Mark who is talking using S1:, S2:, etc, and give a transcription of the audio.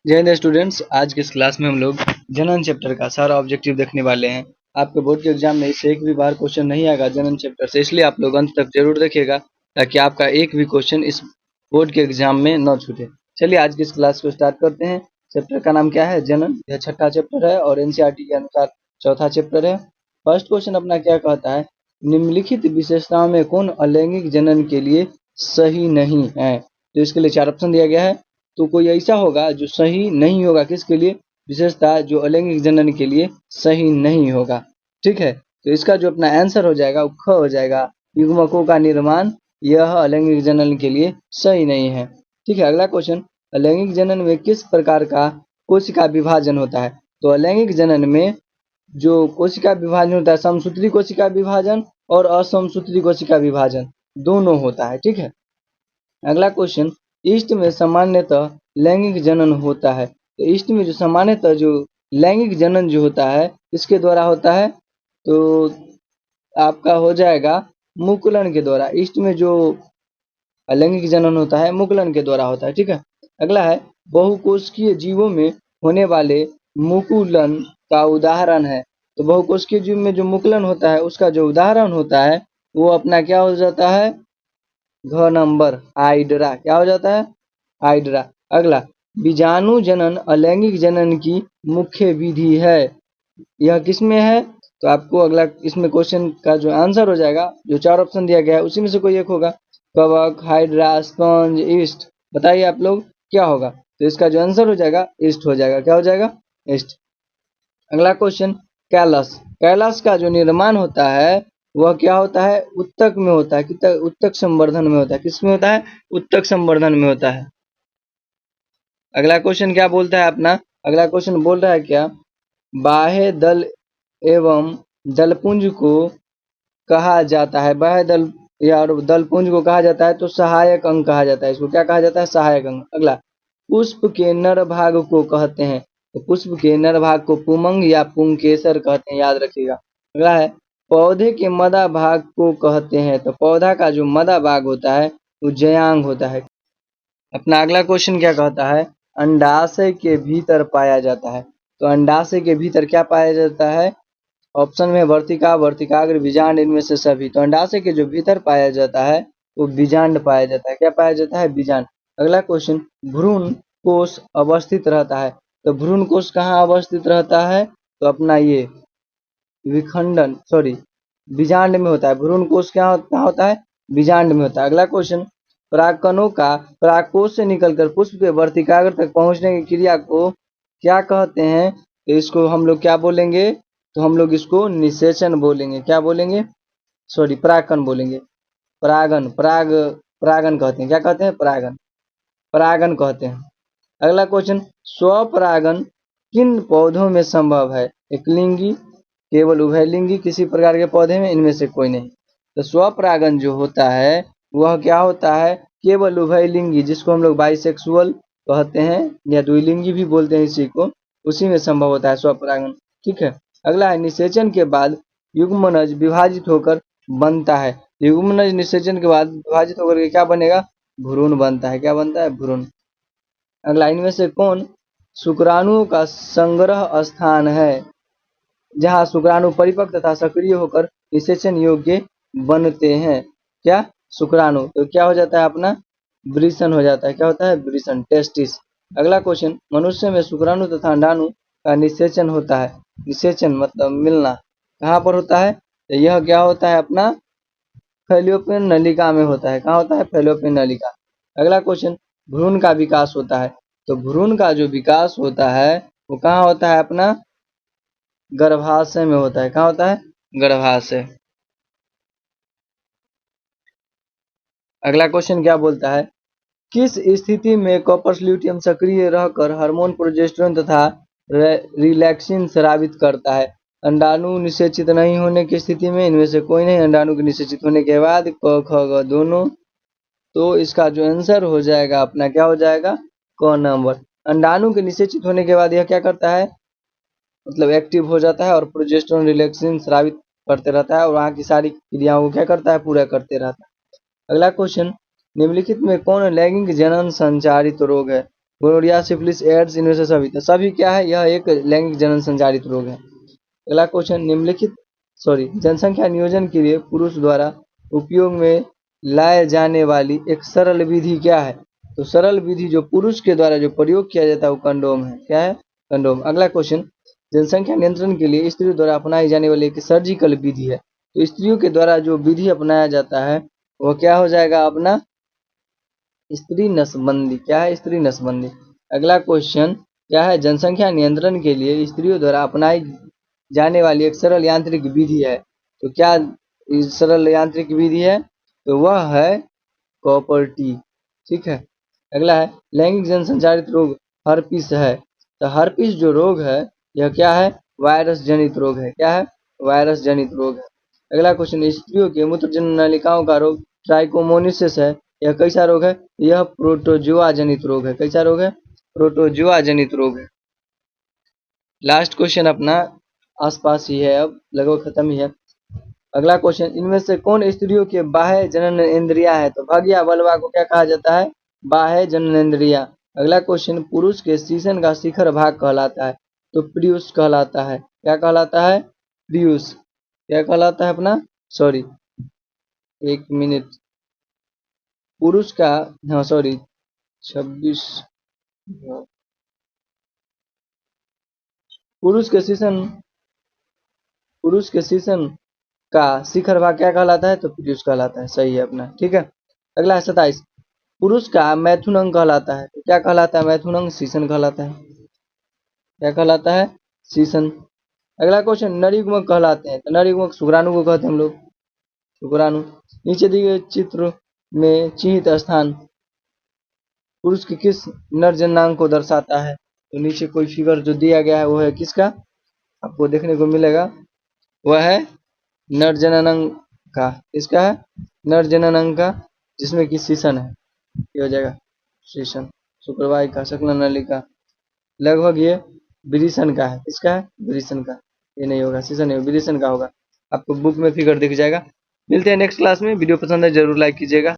S1: जय हिंद स्टूडेंट्स। आज की इस क्लास में हम लोग जनन चैप्टर का सारा ऑब्जेक्टिव देखने वाले हैं। आपके बोर्ड के एग्जाम में इससे एक भी बार क्वेश्चन नहीं आएगा जनन चैप्टर से, इसलिए आप लोग अंत तक जरूर देखिएगा ताकि आपका एक भी क्वेश्चन इस बोर्ड के एग्जाम में न छूटे। चलिए आज की इस क्लास को स्टार्ट करते हैं। चैप्टर का नाम क्या है? जनन। यह छठा चैप्टर है और एनसीईआरटी के अनुसार चौथा चैप्टर है। फर्स्ट क्वेश्चन अपना क्या कहता है? निम्नलिखित विशेषताओं में कौन अलैंगिक जनन के लिए सही नहीं है? तो इसके लिए 4 ऑप्शन दिया गया है। तो कोई ऐसा होगा जो सही नहीं होगा, किसके लिए? विशेषता जो अलैंगिक जनन के लिए सही नहीं होगा। ठीक है, तो इसका जो अपना आंसर हो जाएगा वो ख हो जाएगा। युग्मकों का निर्माण यह अलैंगिक जनन के लिए सही नहीं है। ठीक है, अगला क्वेश्चन, अलैंगिक जनन में किस प्रकार का कोशिका विभाजन होता है? तो अलैंगिक जनन में जो कोशिका विभाजन होता है, समसूत्री कोशिका विभाजन और असमसूत्री कोशिका विभाजन दोनों होता है। ठीक है, अगला क्वेश्चन, ईस्ट में सामान्यतः लैंगिक जनन होता है। तो ईस्ट में जो सामान्यतः जो लैंगिक जनन जो होता है किसके द्वारा होता है? तो आपका हो जाएगा मुकुलन के द्वारा। ईस्ट में जो अलैंगिक जनन होता है मुकुलन के द्वारा होता है। ठीक है, अगला है, बहुकोशिकीय जीवों में होने वाले मुकुलन का उदाहरण है। तो बहुकोशिकीय जीव में जो मुकुलन होता है उसका जो उदाहरण होता है वो अपना क्या हो जाता है? घ नंबर हाइड्रा। क्या हो जाता है? हाइड्रा। अगला, बीजाणु जनन अलैंगिक जनन की मुख्य विधि है। यह किसमें है? तो आपको अगला इसमें क्वेश्चन का जो आंसर हो जाएगा, जो 4 ऑप्शन दिया गया है उसी में से कोई एक होगा। कवक, हाइड्रा, स्पंज, ईस्ट। बताइए आप लोग क्या होगा? तो इसका जो आंसर हो जाएगा ईस्ट हो जाएगा। क्या हो जाएगा? ईस्ट। अगला क्वेश्चन, कैलस। कैलस का जो निर्माण होता है वह क्या होता है? उत्तक में होता है। उत्तक संवर्धन में होता है। किसमें होता है? उत्तक संवर्धन में होता है। अगला क्वेश्चन क्या बोलता है अपना? अगला क्वेश्चन बोल रहा है क्या? बाह्य दल एवं दलपुंज को कहा जाता है। बाह्य दल या दलपुंज को कहा जाता है तो सहायक अंग कहा जाता है। इसको क्या कहा जाता है? सहायक अंग। अगला, पुष्प के नर भाग को कहते हैं। तो पुष्प के नर भाग को पुमंग या पुंकेसर कहते हैं, याद रखिएगा। अगला है, पौधे के मदा भाग को कहते हैं। तो पौधा का जो मदा भाग होता है वो जयांग होता है। अपना अगला क्वेश्चन क्या कहता है? अंडाशय के भीतर पाया जाता है। तो अंडाशय के भीतर क्या पाया जाता है? ऑप्शन में वर्तिका, वर्तिकाग्र, बीजांड, इनमें से सभी। तो अंडाशय के जो भीतर पाया जाता है वो बीजांड पाया जाता है। क्या पाया जाता है? बीजांड। अगला क्वेश्चन, भ्रूण कोश अवस्थित रहता है। तो भ्रूण कोश कहाँ अवस्थित रहता है? तो अपना ये विखंडन बीजांड में होता है। भ्रूण कोश कहाँ होता है? बीजांड में होता है। अगला क्वेश्चन, परागकणों का परागकोश से निकलकर पुष्प के वर्तिकाग्र तक पहुंचने की क्रिया को क्या कहते हैं? तो इसको हम लोग क्या बोलेंगे? तो हम लोग इसको निषेचन बोलेंगे। क्या बोलेंगे? परागकण बोलेंगे। परागन कहते हैं। क्या कहते हैं? परागन कहते हैं। अगला क्वेश्चन, स्वपरागन किन पौधों में संभव है? एकलिंगी, केवल उभयलिंगी, किसी प्रकार के पौधे में, इनमें से कोई नहीं। तो स्वपरागन जो होता है वह क्या होता है? केवल उभयलिंगी, जिसको हम लोग बाइसेक्सुअल कहते हैं या द्विलिंगी भी बोलते हैं इसी को, उसी में संभव होता है स्वपरागन। ठीक है, अगला है, निषेचन के बाद युग्मनज विभाजित होकर बनता है। युग्मनज निषेचन के बाद विभाजित होकर के क्या बनेगा? भ्रूण बनता है। क्या बनता है? भ्रूण। अगला, इनमें से कौन शुक्राणुओं का संग्रह स्थान है जहां शुक्राणु परिपक्व तथा सक्रिय होकर निषेचन योग्य बनते हैं? क्या? शुक्राणु। तो क्या हो जाता है अपना? वृषण हो जाता है। क्या होता है? वृषण, टेस्टिस। अगला क्वेश्चन, मनुष्य में शुक्राणु तथा अंडाणु का निषेचन होता है। निषेचन मतलब मिलना कहाँ पर होता है? तो यह क्या होता है अपना? फैलोपियन नलिका में होता है। कहाँ होता है? फैलोपियन नलिका। अगला क्वेश्चन, भ्रूण का विकास होता है। तो भ्रूण का जो विकास होता है वो कहाँ होता है अपना? गर्भाशय में होता है। कहाँ होता है? गर्भाशय। अगला क्वेश्चन क्या बोलता है? किस स्थिति में कॉपर्स ल्यूटियम सक्रिय रहकर हार्मोन प्रोजेस्टेरोन तथा रिलैक्सिन स्रावित करता है? अंडाणु निषेचित नहीं होने की स्थिति में, इनमें से कोई नहीं। अंडाणु के निषेचित होने के बाद क ख ग दोनों। तो इसका जो आंसर हो जाएगा अपना क्या हो जाएगा? क नंबर। अंडाणु के निषेचित होने के बाद यह क्या करता है? मतलब एक्टिव हो जाता है और प्रोजेस्टेरोन रिलैक्सिन स्रावित करते रहता है और वहाँ की सारी क्रियाओं को क्या करता है? पूरा करते रहता है। अगला क्वेश्चन, निम्नलिखित में कौन लैंगिक जनन संचारित रोग है? गोनोरिया, सिफिलिस, एड्स, इनमें से सभी क्या है, यह एक लैंगिक जनन संचारित रोग है। अगला क्वेश्चन, जनसंख्या नियोजन के लिए पुरुष द्वारा उपयोग में लाए जाने वाली एक सरल विधि क्या है? तो सरल विधि जो पुरुष के द्वारा जो प्रयोग किया जाता है वो कंडोम है। क्या है? कंडोम। अगला क्वेश्चन, जनसंख्या नियंत्रण के लिए स्त्रियों द्वारा अपनाई जाने वाली एक सर्जिकल विधि है। तो स्त्रियों के द्वारा जो विधि अपनाया जाता है वो क्या हो जाएगा अपना? स्त्री नसबंदी। क्या है? स्त्री नसबंदी। अगला क्वेश्चन क्या है? जनसंख्या नियंत्रण के लिए स्त्रियों द्वारा अपनाई जाने वाली एक सरल यांत्रिक विधि है। तो क्या सरल यांत्रिक विधि है? तो वह है कॉपर टी। ठीक है। अगला है, लैंगिक जनसंचारित रोग हर्पिस है। तो हर्पिस जो रोग है यह क्या है? वायरस जनित रोग है। क्या है? वायरस जनित रोग है। अगला क्वेश्चन, स्त्रियों के मूत्रजनन नलिकाओं का रोग ट्राइकोमोनिसिस है। यह कैसा रोग है? यह प्रोटोजुआ जनित रोग है। कैसा रोग है? प्रोटोजुआ जनित रोग है। लास्ट क्वेश्चन अपना आसपास ही है, अब लगभग खत्म ही है। अगला क्वेश्चन, इनमें से कौन स्त्रियों के बाह्य जनन इंद्रिया है? तो भग या बलवा को क्या कहा जाता है? बाह्य जनन इंद्रिया। अगला क्वेश्चन, पुरुष के शीशन का शिखर भाग कहलाता है। तो प्रियुस कहलाता है। क्या कहलाता है? प्रियुस। क्या कहलाता है अपना? सॉरी, एक मिनट। पुरुष का, हाँ सॉरी, 26, पुरुष के शीशन का शिखर भाग क्या कहलाता है? तो प्रियुस कहलाता है। सही है अपना। ठीक है। अगला है 27, पुरुष का मैथुन अंग कहलाता है। तो क्या कहलाता है? मैथुन अंग शीशन कहलाता है। क्या कहलाता है? शीशन। अगला क्वेश्चन, नरयुग्मक कहलाते हैं। तो नरयुग्मक शुक्राणु को कहते हैं हम लोग, शुक्राणु। नीचे दिए गए चित्र में चिन्हित स्थान पुरुष के किस नर जननांग को दर्शाता है? तो नीचे कोई फिगर जो दिया गया है वो है किसका? आपको देखने को मिलेगा, वह है नर जननांग का। इसका है नर जननांग का, जिसमें कि शीशन है। ये हो जाएगा शीशन। शुक्रवाहिका, शकल नलिका, लगभग ये विरिसन का है। किसका है? विरिसन का। ये नहीं होगा, शीशन नहीं, विरिसन का होगा। आपको बुक में फिगर दिख जाएगा। मिलते हैं नेक्स्ट क्लास में। वीडियो पसंद है जरूर लाइक कीजिएगा।